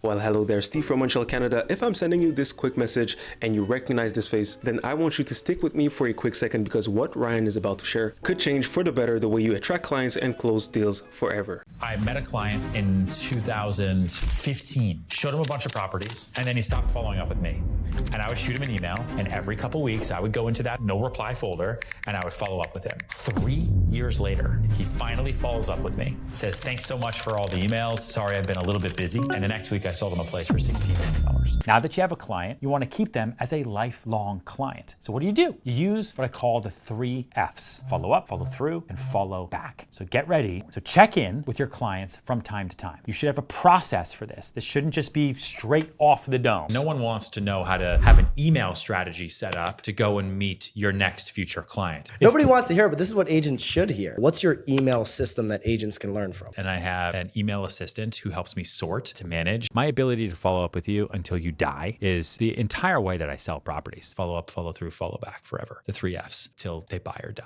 Well, hello there, Steve from Montreal, Canada. If I'm sending you this quick message and you recognize this face, then I want you to stick with me for a quick second because what Ryan is about to share could change for the better the way you attract clients and close deals forever. I met a client in 2015, showed him a bunch of properties, and then he stopped following up with me. And I would shoot him an email, and every couple weeks I would go into that no reply folder and I would follow up with him. 3 years later, he finally follows up with me, says, "Thanks so much for all the emails. Sorry, I've been a little bit busy." And the next week I sold him a place for $16 million. Now that you have a client, you want to keep them as a lifelong client. So what do? You use what I call the 3 F's. Follow up, follow through, and follow back. So get ready. So check in with your clients from time to time. You should have a process for this. This shouldn't just be straight off the dome. No one wants to know how to have an email strategy set up to go and meet your next future client. Nobody wants to hear it, but this is what agents should hear. What's your email system that agents can learn from? And I have an email assistant who helps me sort, to manage. My ability to follow up with you until you die is the entire way that I sell properties. Follow up, follow through, follow back forever. The 3 F's till they buy or die.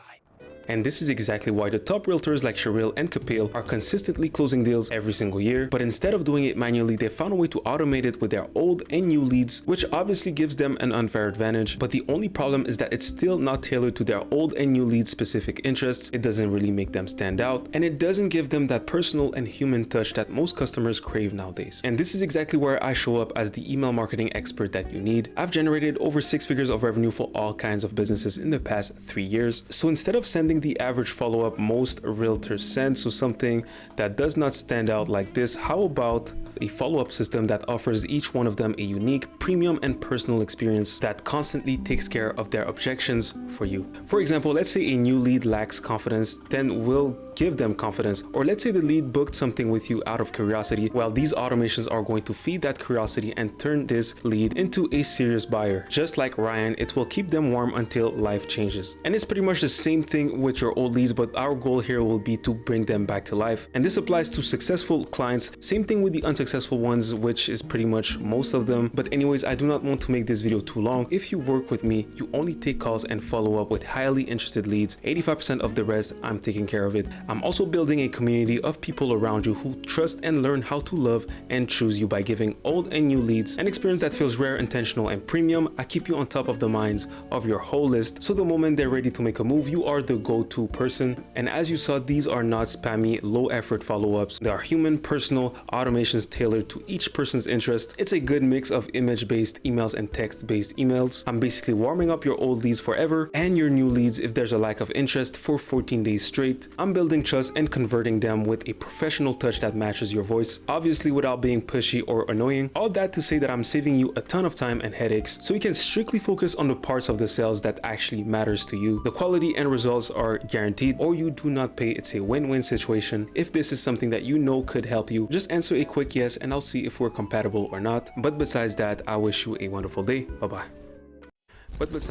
And this is exactly why the top realtors like Cheryl and Kapil are consistently closing deals every single year. But instead of doing it manually, they found a way to automate it with their old and new leads, which obviously gives them an unfair advantage. But the only problem is that it's still not tailored to their old and new leads' specific interests. It doesn't really make them stand out, and it doesn't give them that personal and human touch that most customers crave nowadays. And this is exactly where I show up as the email marketing expert that you need. I've generated over 6 figures of revenue for all kinds of businesses in the past 3 years. So instead of sending the average follow-up most realtors send, so something that does not stand out like this, how about a follow-up system that offers each one of them a unique, premium, and personal experience that constantly takes care of their objections for you. For example, let's say a new lead lacks confidence, then we'll give them confidence. Or let's say the lead booked something with you out of curiosity. Well, these automations are going to feed that curiosity and turn this lead into a serious buyer. Just like Ryan, it will keep them warm until life changes. And it's pretty much the same thing with your old leads, but our goal here will be to bring them back to life. And this applies to successful clients. Same thing with the unsuccessful ones, which is pretty much most of them. But anyways, I do not want to make this video too long. If you work with me, you only take calls and follow up with highly interested leads. 85% of the rest, I'm taking care of it. I'm also building a community of people around you who trust and learn how to love and choose you by giving old and new leads an experience that feels rare, intentional, and premium. I keep you on top of the minds of your whole list, so the moment they're ready to make a move, you are the go-to person. And as you saw, these are not spammy, low-effort follow-ups. They are human, personal automations tailored to each person's interest. It's a good mix of image-based emails and text-based emails. I'm basically warming up your old leads forever and your new leads if there's a lack of interest for 14 days straight. I'm building trust and converting them with a professional touch that matches your voice, obviously without being pushy or annoying. All that to say that I'm saving you a ton of time and headaches so you can strictly focus on the parts of the sales that actually matters to you. The quality and results are guaranteed, or you do not pay. It's a win-win situation. If this is something that you know could help you, just answer a quick yes and I'll see if we're compatible or not. But besides that, I wish you a wonderful day. Bye-bye.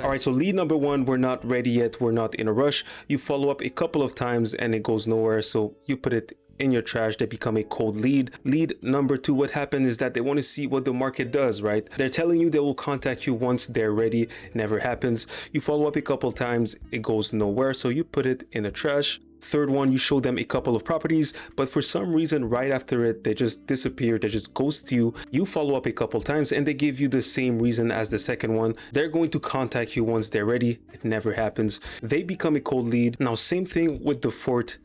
All right, so lead number 1, we're not ready yet. We're not in a rush. You follow up a couple of times and it goes nowhere. So you put it in your trash. They become a cold lead. Lead number 2, what happened is that they want to see what the market does, right? They're telling you they will contact you once they're ready. It never happens. You follow up a couple times. It goes nowhere. So you put it in the trash. Third one, you show them a couple of properties, but for some reason right after it, they just disappear. They just ghost you. You follow up a couple times and they give you the same reason as the second one. They're going to contact you once they're ready. It never happens. They become a cold lead. Now, same thing with the 4th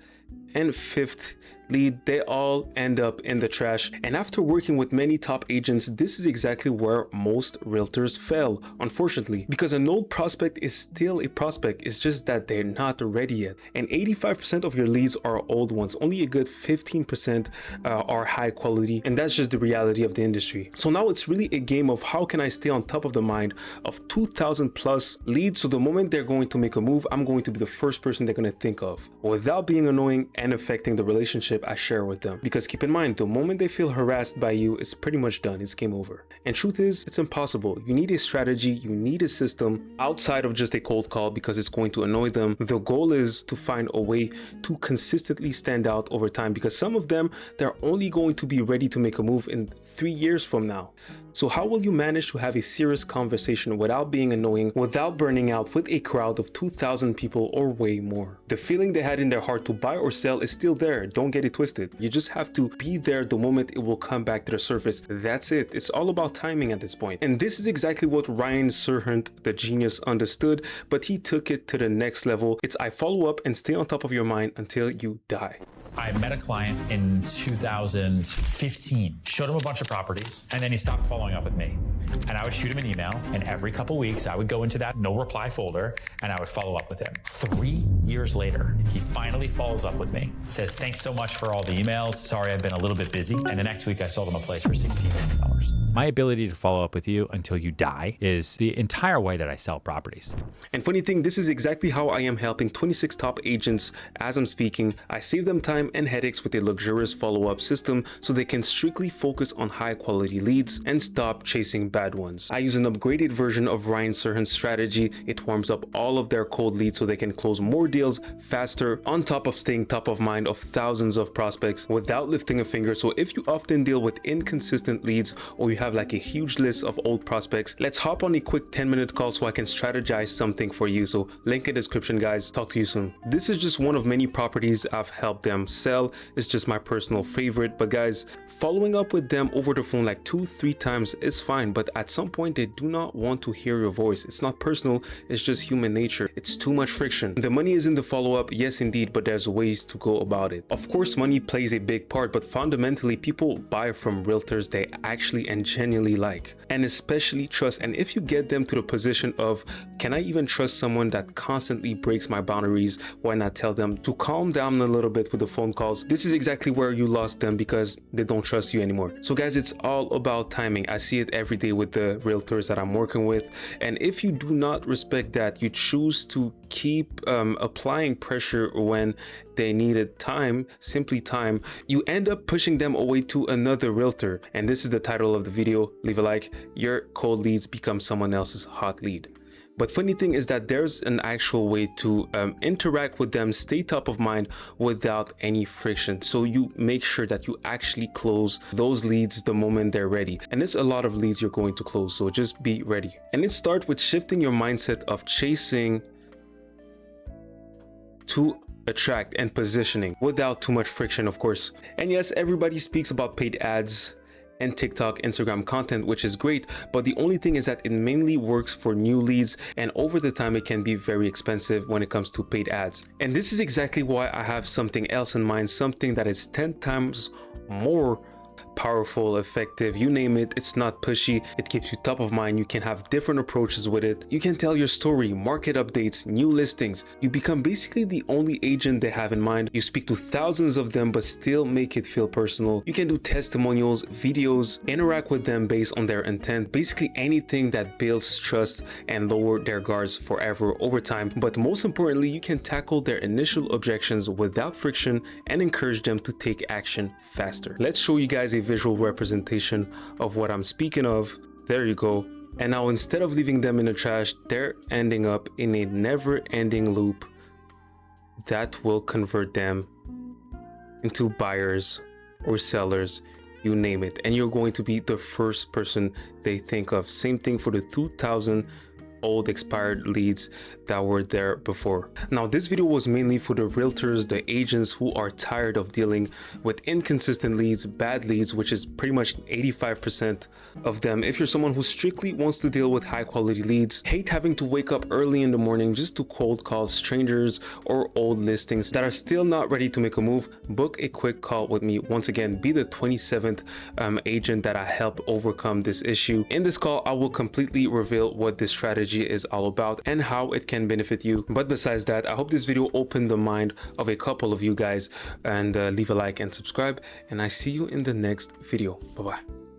and 5th lead. They all end up in the trash. And after working with many top agents, this is exactly where most realtors fail, unfortunately, because an old prospect is still a prospect. It's just that they're not ready yet. And 85% of your leads are old ones. Only a good 15% are high quality, and that's just the reality of the industry. So now it's really a game of how can I stay on top of the mind of 2,000 plus leads, so the moment they're going to make a move, I'm going to be the first person they're going to think of without being annoying and affecting the relationship I share with them. Because keep in mind, the moment they feel harassed by you, it's pretty much done. It's game over. And truth is, it's impossible. You need a strategy. You need a system outside of just a cold call because it's going to annoy them. The goal is to find a way to consistently stand out over time, because some of them, they're only going to be ready to make a move in 3 years from now. So how will you manage to have a serious conversation without being annoying, without burning out with a crowd of 2,000 people or way more? The feeling they had in their heart to buy or sell is still there, don't get it twisted. You just have to be there the moment it will come back to the surface. That's it. It's all about timing at this point. And this is exactly what Ryan Serhant, the genius, understood, but he took it to the next level. It's I follow up and stay on top of your mind until you die. I met a client in 2015, showed him a bunch of properties, and then he stopped following up with me. And I would shoot him an email, and every couple weeks I would go into that no reply folder and I would follow up with him. 3 years later, he finally follows up with me, says, "Thanks so much for all the emails. Sorry, I've been a little bit busy." And the next week I sold him a place for $16 million. My ability to follow up with you until you die is the entire way that I sell properties. And funny thing, this is exactly how I am helping 26 top agents as I'm speaking. I save them time and headaches with a luxurious follow-up system so they can strictly focus on high quality leads and stop chasing bad ones. I use an upgraded version of Ryan Serhant's strategy. It warms up all of their cold leads so they can close more deals faster, on top of staying top of mind of thousands of prospects without lifting a finger. So if you often deal with inconsistent leads or you have like a huge list of old prospects, let's hop on a quick 10-minute call so I can strategize something for you. So link in description, guys. Talk to you soon. This is just one of many properties I've helped them sell. It's just my personal favorite, but guys, following up with them over the phone like 2-3 times is fine, but at some point they do not want to hear your voice. It's not personal, it's just human nature. It's too much friction. The money is in the follow-up, yes indeed, but there's ways to go about it. Of course, money plays a big part, but fundamentally people buy from realtors they actually and genuinely like and especially trust. And if you get them to the position of, can I even trust someone that constantly breaks my boundaries, why not tell them to calm down a little bit with the phone calls? This is exactly where you lost them because they don't trust you anymore. So guys, it's all about timing. I see it every day with the realtors that I'm working with, and if you do not respect that, you choose to keep applying pressure when they needed time, simply time, you end up pushing them away to another realtor. And this is the title of the video. Leave a like. Your cold leads become someone else's hot lead. But funny thing is that there's an actual way to interact with them, stay top of mind without any friction. So you make sure that you actually close those leads the moment they're ready. And it's a lot of leads you're going to close, so just be ready. And it starts with shifting your mindset of chasing to attract and positioning without too much friction, of course. And yes, everybody speaks about paid ads and TikTok, Instagram content, which is great, but the only thing is that it mainly works for new leads, and over the time it can be very expensive when it comes to paid ads. And this is exactly why I have something else in mind, something that is 10 times more powerful, effective, you name it. It's not pushy, it keeps you top of mind. You can have different approaches with it. You can tell your story, market updates, new listings. You become basically the only agent they have in mind. You speak to thousands of them but still make it feel personal. You can do testimonials, videos, interact with them based on their intent, basically anything that builds trust and lower their guards forever over time. But most importantly, you can tackle their initial objections without friction and encourage them to take action faster. Let's show you guys a visual representation of what I'm speaking of. There you go. And now instead of leaving them in the trash, they're ending up in a never-ending loop that will convert them into buyers or sellers, you name it, and you're going to be the first person they think of. Same thing for the 2,000 old expired leads that were there before. Now this video was mainly for the realtors, the agents who are tired of dealing with inconsistent leads, bad leads, which is pretty much 85% of them. If you're someone who strictly wants to deal with high quality leads, hate having to wake up early in the morning just to cold call strangers or old listings that are still not ready to make a move, book a quick call with me. Once again, be the 27th agent that I help overcome this issue. In this call, I will completely reveal what this strategy is all about and how it can benefit you. But besides that, I hope this video opened the mind of a couple of you guys, and leave a like and subscribe, and I see you in the next video. Bye bye.